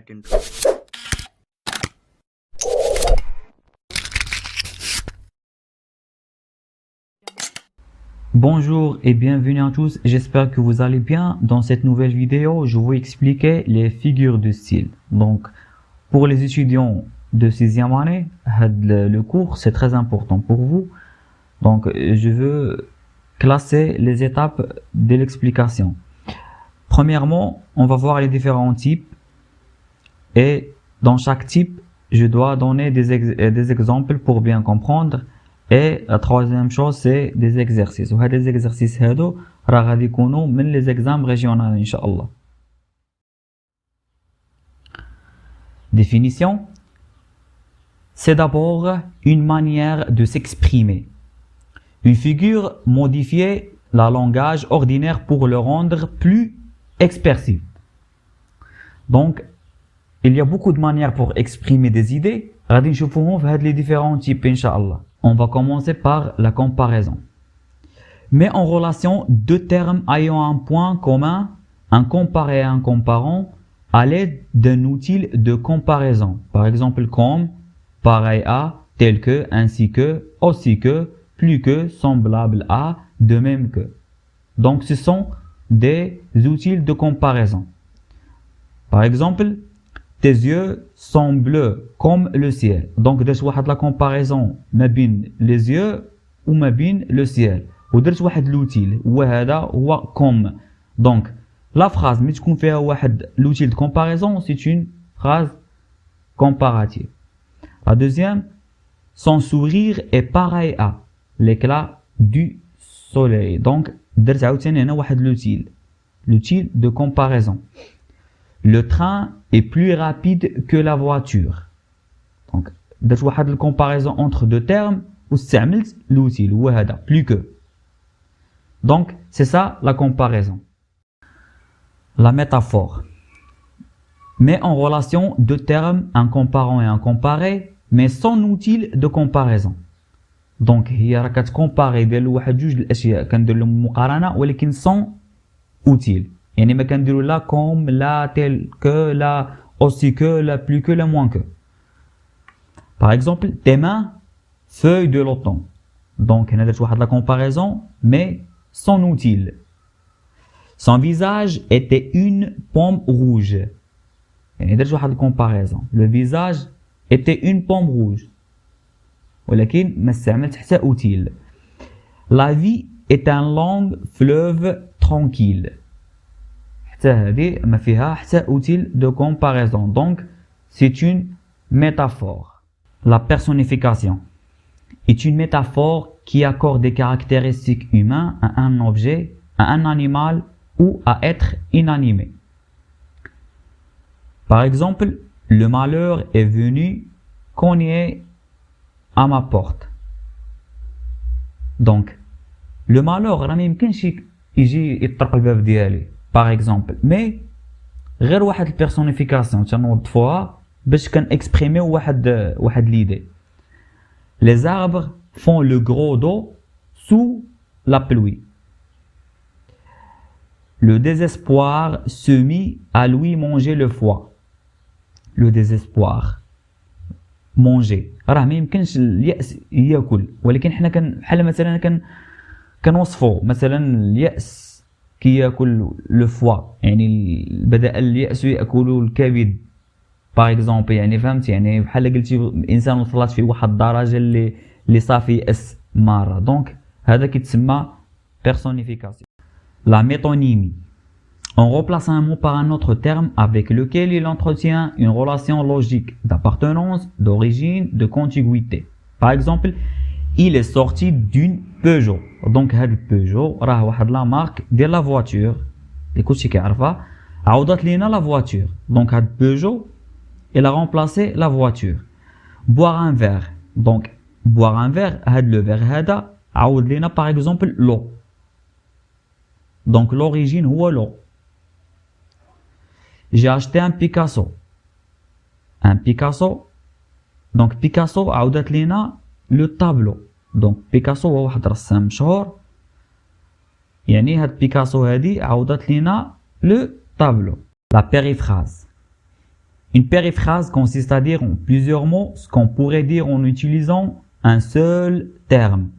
intro. Bonjour et bienvenue à tous, j'espère que vous allez bien. Dans cette nouvelle vidéo, je vais vous expliquer les figures de style. Donc, pour les étudiants de 6e année, le cours c'est très important pour vous. Donc, je veux classer les étapes de l'explication. Premièrement, on va voir les différents types et dans chaque type, je dois donner des exemples pour bien comprendre. Et la troisième chose, c'est des exercices. وهاد les exercices هادو راه غادي يكونوا من les examens régionaux إن شاء الله. Définition. C'est d'abord une manière de s'exprimer. Une figure modifier le langage ordinaire pour le rendre plus expressif. Donc, il y a beaucoup de manières pour exprimer des idées. غادي نشوفوهم في هاد les différents types إن شاء الله. On va commencer par la comparaison. Mets en relation deux termes ayant un point commun, un comparé et un comparant, à l'aide d'un outil de comparaison. Par exemple, comme, pareil à, tel que, ainsi que, aussi que, plus que, semblable à, de même que. Donc, ce sont des outils de comparaison. Par exemple, tes yeux sont bleus comme le ciel. Donc, درت واحد la comparaison ما بين les yeux ou ما بين le ciel. ودرت واحد l'outil وهذا هو comme. Donc, la phrase ملي تكون فيها واحد l'outil de comparaison, c'est une phrase comparative. La deuxième, son sourire est pareil à l'éclat du soleil. Donc, درت عاوتاني هنا واحد l'outil de comparaison. Le train est plus rapide que la voiture. Donc, درت واحد comparaison entre deux termes واستعملت l'outil هو هذا plus que. Donc, c'est ça la comparaison. La métaphore. Mets en relation deux termes, un comparant et un comparé, mais sans outil de comparaison. Donc, هي راه كتكومباري ديال واحد جوج الاشياء كندير لهم مقارنه ولكن sans outil. يعني ما كنديروا لا comme, لا tel que, لا aussi que, la plus que, la moins que. Par exemple, tes mains, feuilles de l'automne. Donc, هنا درت واحد la comparaison, mais sans outil. Son visage était une pomme rouge. يعني درت واحد comparaison. Le visage était une pomme rouge. ولكن ما استعملت حتى outil. La vie est un long fleuve tranquille. حتى هذه ما فيها حتى outil de comparaison. Donc, c'est une métaphore. La personnification est une métaphore qui accorde des caractéristiques humaines à un objet, à un animal ou à être inanimé. Par exemple, le malheur est venu cogner à ma porte. Donc, le malheur راه ما يمكنش يجي يطرق الباب ديالي. Par exemple, mais غير واحد البيرسونيفيكاسيون تنوظفوها باش كنكسبريميو واحد l'idée. Les arbres font le gros dos sous la pluie. Le désespoir se mit à lui manger le foie. Le désespoir manger راه ما يمكنش اليأس ياكل ولكن حنا بحال مثلا كنوصفوا مثلا اليأس كي ياكل لو فوا يعني بدا اليأس ياكل الكبد باغ اكزومبل يعني فهمت يعني بحال قلتي الانسان وصلت فيه واحد الدرجه اللي صافي يأس مره دونك هذا كيتسمى بيرسونيفيكاسيون. La métonymie. On remplace un mot par un autre terme avec lequel il entretient une relation logique d'appartenance, d'origine, de contiguïté. Par exemple, il est sorti d'une Peugeot. Donc, هاد Peugeot راه واحد la marque ديال la voiture. اللي كلشي كيعرفها. عوضت لينا la voiture. Donc, هاد Peugeot, il a remplacé la voiture. Boire un verre. Donc, boire un verre, هاد le verre هذا عوض لينا par exemple l'eau. Donc, l'origine هو l'eau. J'ai acheté un Picasso. Un Picasso. Donc, Picasso عوضت لينا le tableau. Donc, Picasso هو واحد رسام مشهور. يعني هاد بيكاسو هادي عوضت لينا le tableau. La périphrase. Une périphrase consiste à dire en plusieurs mots ce qu'on pourrait dire en utilisant un seul terme.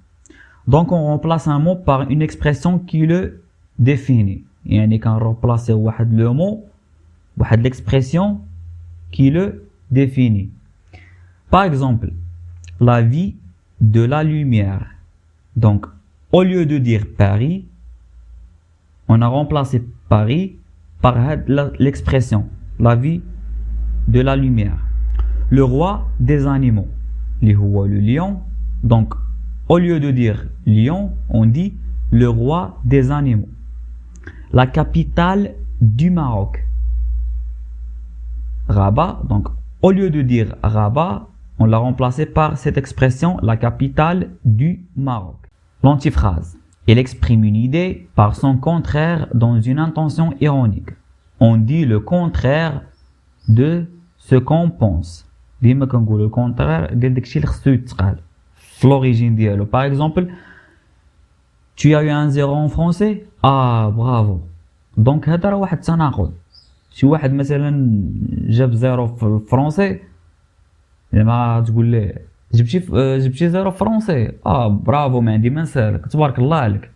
Donc on remplace un mot par une expression qui le définit. يعني كان remplacer واحد le mot واحد l'expression qui le définit. Par exemple, la vie de la lumière. Donc au lieu de dire Paris, on a remplacé Paris par l'expression la vie de la lumière. Le roi des animaux, اللي هو le lion. Donc au lieu de dire lion, on dit le roi des animaux. La capitale du Maroc, Rabat. Donc au lieu de dire Rabat, on l'a remplacé par cette expression la capitale du Maroc. L'antiphrase. Elle exprime une idée par son contraire dans une intention ironique. On dit le contraire de ce qu'on pense. ديما كنقولوا le contraire ديال داكشي اللي خصو يتقال في l'origine ديالو. Par exemple, tu as eu un 0 en français? Ah, bravo. Donc هذا راه واحد التناقض. شي واحد مثلا جاب 0 في الفرنسي زعما تقول ليه جبتي 0 في فرنسي. اه برافو ما عندي ما نسالك تبارك الله عليك.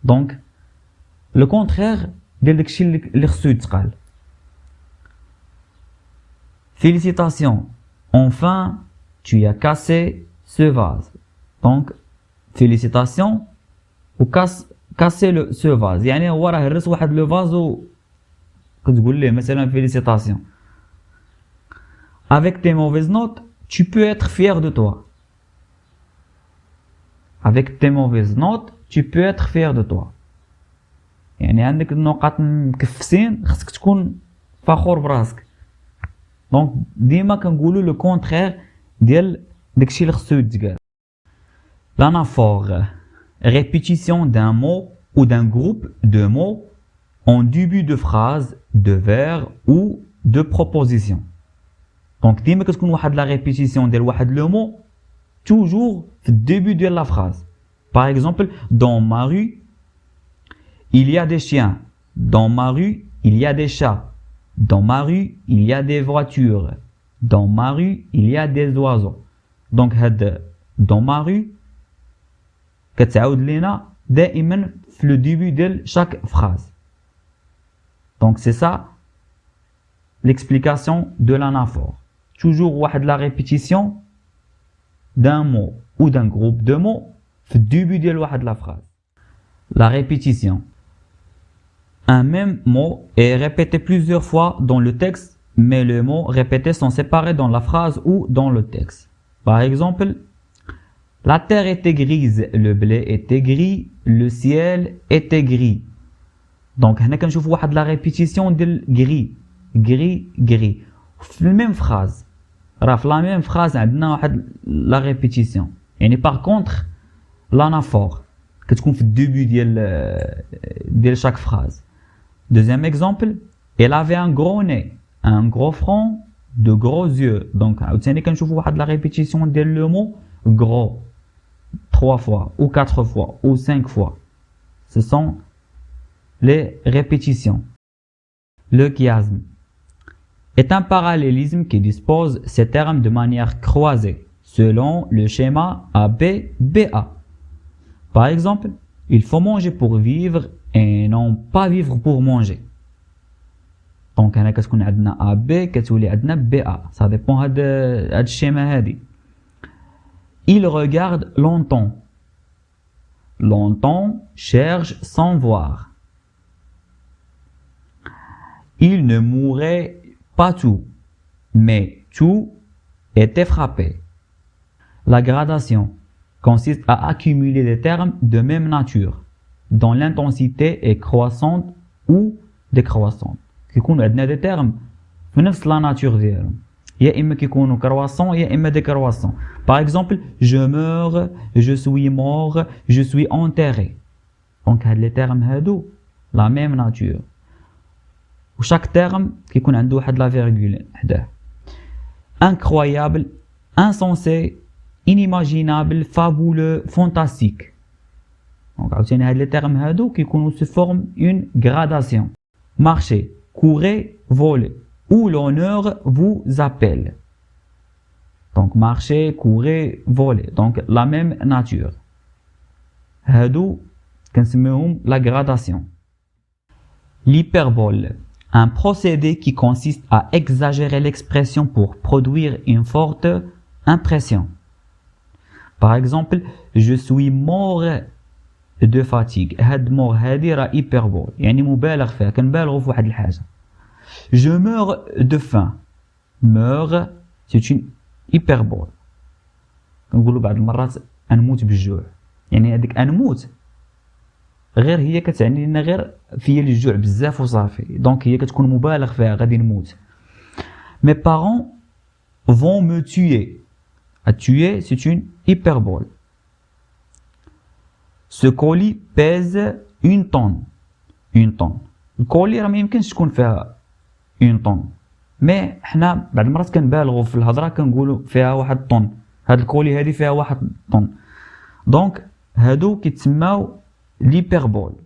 دونك لو كونترير ديال داكشي اللي خصو يتقال. Félicitations, enfin tu as cassé ce vase. Donc félicitations ou casser ce vase. يعني هو راه هرس واحد لو فازو كتقول ليه مثلا félicitations. Avec tes mauvaises notes, tu peux être fier de toi. Avec tes mauvaises notes, tu peux être fier de toi. يعني عندك النقاط مكفسين خصك تكون فخور براسك. دونك ديما كنقولوا لو كونترير ديال داكشي اللي خصو يتقال. L'anaphore, répétition d'un mot ou d'un groupe de mots en début de phrase, de vers ou de proposition. Donc ديما كتكون واحد لا ريبيتيسيون ديال واحد لو مو toujours في الديبي ديال لا phrase. Par exemple, dans ma rue, il y a des chiens. Dans ma rue, il y a des chats. Dans ma rue, il y a des voitures. Dans ma rue, il y a des oiseaux. Donc هاد dans ma rue كتعاود لينا دائما في le début ديال chaque phrase. Donc c'est ça l'explication de l'anaphore. Toujours واحد la répétition d'un mot ou d'un groupe de mots في le début ديال واحد la phrase. La répétition. Un même mot est répété plusieurs fois dans le texte, mais les mots répétés sont séparés dans la phrase ou dans le texte. Par exemple, la terre était grise, le blé était gris, le ciel était gris. Donc هنا كنشوف واحد la répétition ديال gris, gris, gris. في la même phrase. راه في la même phrase عندنا واحد la répétition. يعني par contre, l'anaphore كتكون في الديبي ديال chaque phrase. Deuxième exemple, elle avait un gros nez, un gros front, de gros yeux. Donc عاوتاني كنشوفوا واحد la répétition ديال le mot gros 3 fois ou 4 fois ou 5 fois. Ce sont les répétitions. Le chiasme est un parallélisme qui dispose ces termes de manière croisée selon le schéma ABBA. Par exemple, il faut manger pour vivre et non pas vivre pour manger. Donc هنا كتكون عندنا AB كتولي عندنا BA. Ça dépend هاد الشيما هادي. Il regarde longtemps. Longtemps cherche sans voir. Il ne mourait pas tout, mais tout était frappé. La gradation consiste à accumuler des termes de même nature, dont l'intensité est croissante ou décroissante. كيكونوا عندنا des termes في نفس la nature ديالهم. يا إما كيكونوا croissant يا إما décroissant. Par exemple, je meurs, je suis mort, je suis enterré. Donc هاد les termes هادو la même nature. و chaque terme كيكون عنده واحد la virgule حداه. Incroyable, insensé, inimaginable, fabuleux, fantastique. Donc عاوتاني هاد les termes هادو كيكونوا se forment une gradation. Marcher, courir, voler. où l'honneur vous appelle. Donc marcher, courir, voler. Donc la même nature. هادو كنسميهم la gradation. L'hyperbole. Un procédé qui consiste à exagérer l'expression pour produire une forte impression. Par exemple, je suis mort de fatigue. هاد mort هادي راه hyperbole. يعني مبالغ فيها. كنبالغوا في واحد الحاجة. Je meurs de faim. Meurs, c'est une hyperbole. كنقولوا بعض المرات أنموت بالجوع. يعني هذيك أنموت غير هي كتعني لنا غير فيا الجوع بزاف وصافي. دونك هي كتكون مبالغ فيها غادي نموت. Mes parents vont me tuer. À tuer, c'est une hyperbole. Ce colis pèse une tonne. Une tonne. الكولي راه ما يمكنش تكون فيها une tonne. مي حنا بعض المرات كنبالغوا في الهضره كنقولوا فيها واحد طن. هاد الكولي هادي فيها واحد طن. دونك هادو كيتسماو l'hyperbole.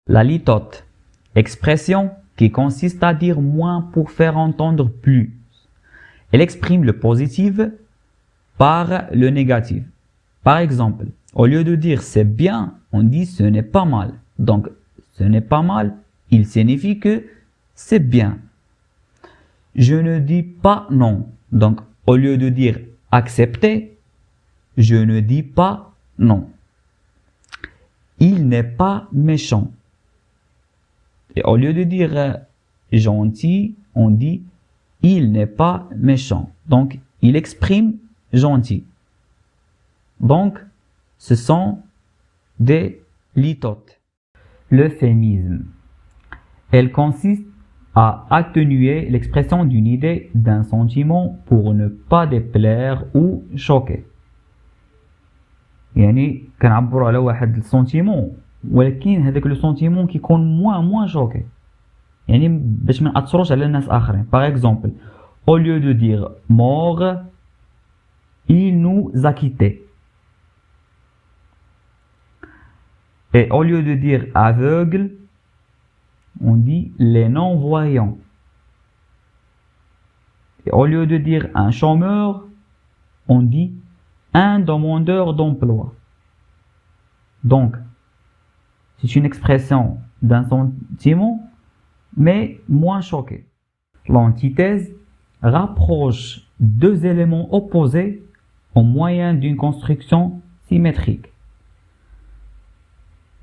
La litote. Expression qui consiste à dire moins pour faire entendre plus. Elle exprime le positif par le négatif. Par exemple, au lieu de dire c'est bien, on dit ce n'est pas mal. Donc, ce n'est pas mal, il signifie que c'est bien. Je ne dis pas non. Donc, au lieu de dire accepter, je ne dis pas non. Il n'est pas méchant. Et au lieu de dire gentil, on dit il n'est pas méchant. Donc, il exprime gentil. Donc, ce sont des litotes. L'euphémisme. Elle consiste à atténuer l'expression d'une idée, d'un sentiment pour ne pas déplaire ou choquer. يعني كنعبروا على واحد السونتيمون ولكن هذاك لو سونتيمون كيكون موان شوكي يعني باش ما ناثروش على الناس اخرين. باغ اكزومبل au lieu de dire mort il nous a quittés et au lieu de dire aveugle on dit les non-voyants et au lieu de dire un chômeur on dit un demandeur d'emploi. Donc, c'est une expression d'un sentiment, mais moins choqué. L'antithèse rapproche deux éléments opposés au moyen d'une construction symétrique.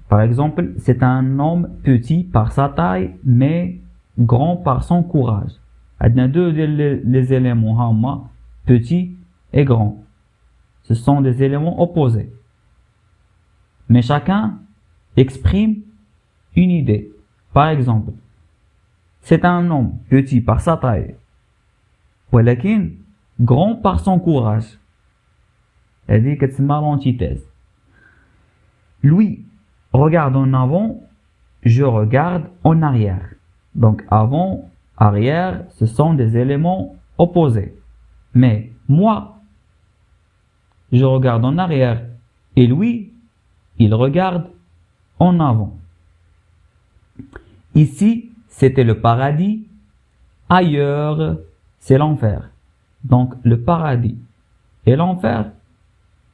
Par exemple, c'est un homme petit par sa taille, mais grand par son courage. Il y a deux les éléments, petit et grand. Ce sont des éléments opposés. Mais chacun exprime une idée. Par exemple, c'est un homme petit par sa taille, ولكن grand par son courage. هذه كتسمى l'antithèse. Lui regarde en avant, je regarde en arrière. Donc avant, arrière, ce sont des éléments opposés. Mais moi, je regarde en arrière et lui, il regarde en avant. Ici, c'était le paradis. Ailleurs, c'est l'enfer. Donc, le paradis et l'enfer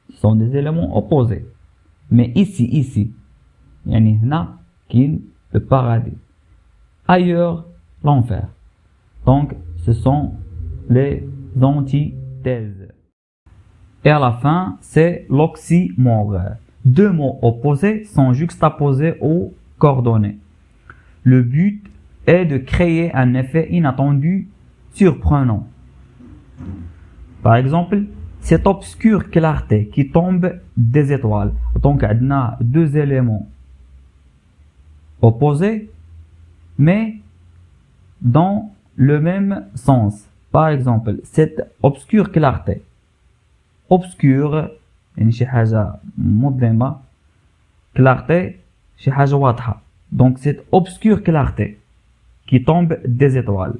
sont des éléments opposés. Mais ici, يعني هنا كاين le paradis. Ailleurs, l'enfer. Donc, ce sont les antithèses. Et à la fin, c'est l'oxymore. Deux mots opposés sont juxtaposés aux coordonnées. Le but est de créer un effet inattendu, surprenant. Par exemple, cette obscure clarté qui tombe des étoiles. Donc, on a deux éléments opposés, mais dans le même sens. Par exemple, cette obscure clarté. Obscure, يعني شي حاجة مظلمة. Clarté, شي حاجة واضحة. Donc, cette obscure clarté qui tombe des étoiles.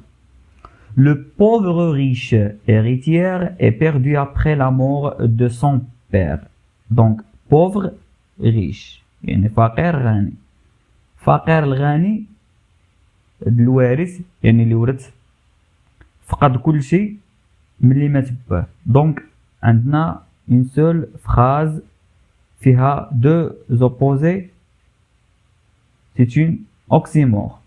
Le pauvre riche héritier est perdu après la mort de son père. Donc, pauvre riche. يعني فقير غني. فقير الغني الوارث يعني اللي ورث فقد كل شيء ملي ما تباه. دونك عندنا une seule phrase فيها deux opposés. C'est une oxymore.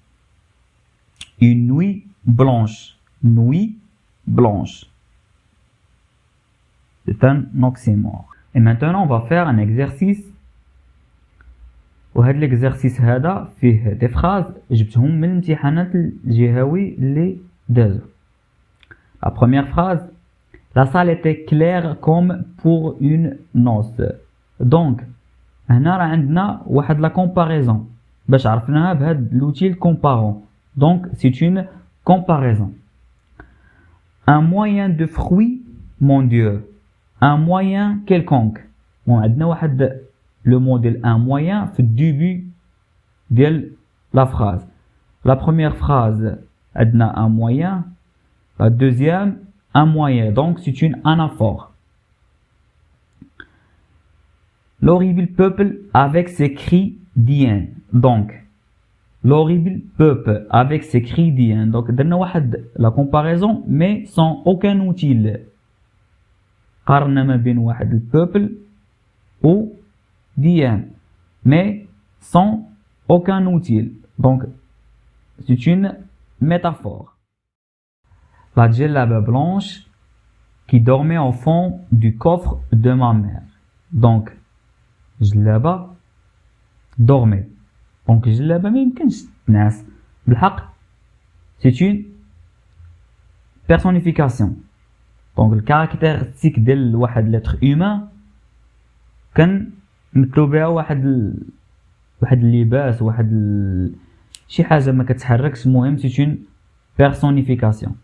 Une nuit blanche. Nuit blanche. C'est un oxymore. Et maintenant, on va faire un exercice. وهذا l'exercice هذا فيه des phrases جبتهم من الامتحانات الجهوي اللي دازو. La première phrase: la salle était claire comme pour une noce. Donc هنا راه عندنا واحد لا comparaison باش عرفناها بهاد l'outil comparant. Donc c'est une comparaison. Un moyen de fruit, mon Dieu. Un moyen quelconque. Bon, عندنا واحد le modèle un moyen في début de la phrase. La première phrase عندنا un moyen. La deuxième un moyen. Donc c'est une anaphore. L'horrible peuple avec ses cris d'hyène. Donc l'horrible peuple avec ses cris d'hyène. Donc درنا واحد la comparaison mais sans aucun outil. قارنا ما بين واحد البوبل و d'hyène mais sans aucun outil. Donc c'est une métaphore. La djellaba blanche qui dormait au fond du coffre de ma mère. Donc جلابة dormait. Donc جلابة ما يمكنش تنعس بالحق. C'est une personnification. Donc le caractéristique ديال واحد l'être humain كان نمثلو بها واحد اللباس شي حاجة ما كتحركش. المهم c'est une personnification.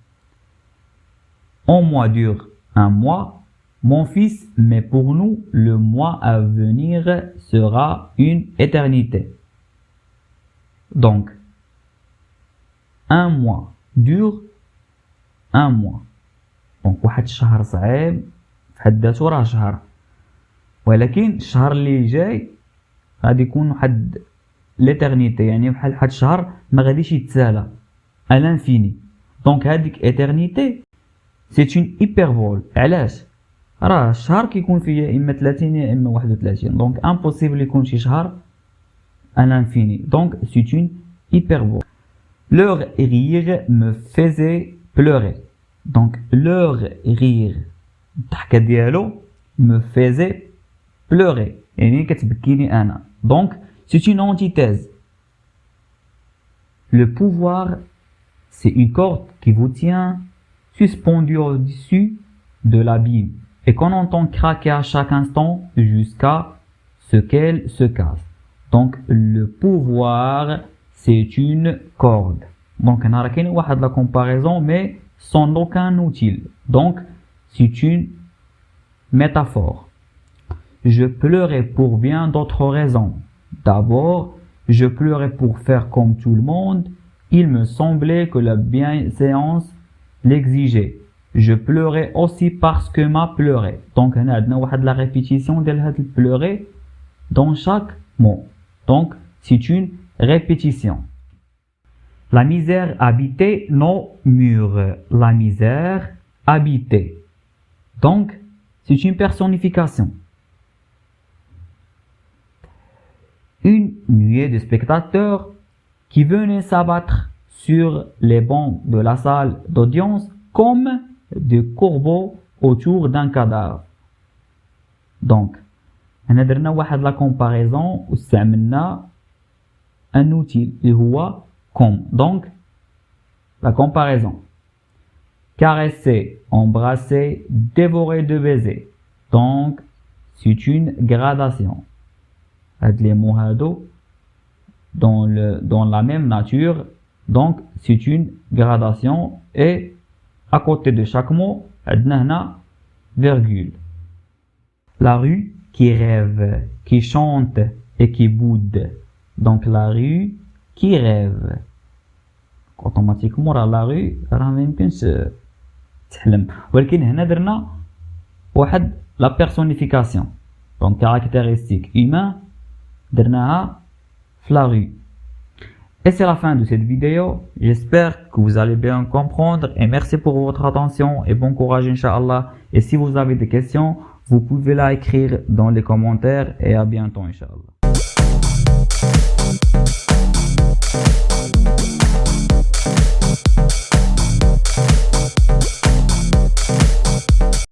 Un mois dure un mois, mon fils, mais pour nous, le mois à venir sera une éternité. Donc, un mois dure un mois. Donc, واحد الشهر صعيب في حد ذاته راه شهر، ولكن الشهر اللي جاي غادي يكون واحد l'éternité، يعني بحال واحد الشهر ما غاديش يتسالى à l'infini. Donc هذيك éternité c'est une hyperbole. علاش؟ راه الشهر كيكون فيه يا اما 30 يا اما 31. Donc impossible يكون شي شهر à l'infini. Donc c'est une hyperbole. Leur rire me faisait pleurer. Donc leur rire الضحكة ديالو me faisait pleurer، يعني كتبكيني أنا. Donc c'est une antithèse. Le pouvoir, c'est une corde qui vous tient suspendu au-dessus de l'abîme et qu'on entend craquer à chaque instant jusqu'à ce qu'elle se casse. Donc le pouvoir, c'est une corde. Donc on a واحد la comparaison mais sans aucun outil. Donc c'est une métaphore. Je pleurais pour bien d'autres raisons. D'abord, je pleurais pour faire comme tout le monde. Il me semblait que la bienséance l'exigeait. Je pleurais aussi parce que m'a pleuré. Donc هنا عندنا واحد la répétition ديال هاد pleurer dans chaque mot. Donc c'est une répétition. La misère habitait nos murs. La misère habitait. Donc c'est une personnification. Une nuée de spectateurs qui venaient s'abattre sur les bancs de la salle d'audience comme des corbeaux autour d'un cadavre. Donc, on a درنا واحد la comparaison واستعملنا un outil اللي هو comme. Donc, la comparaison. Caresser, embrasser, dévorer de baisers. Donc, c'est une gradation. هاد les mots هادو dans la même nature. Donc, c'est une gradation et à côté de chaque mot, عندنا هنا virgule. La rue qui rêve, qui chante et qui boude. Donc, la rue qui rêve. Automatiquement, la rue, راه ما يمكنش تحلم. ولكن هنا درنا واحد la personnification. Donc, caractéristique humain, درناها في la rue. Et c'est la fin de cette vidéo. J'espère que vous allez bien comprendre et merci pour votre attention et bon courage Inch'Allah. Et si vous avez des questions, vous pouvez la écrire dans les commentaires et à bientôt Inch'Allah.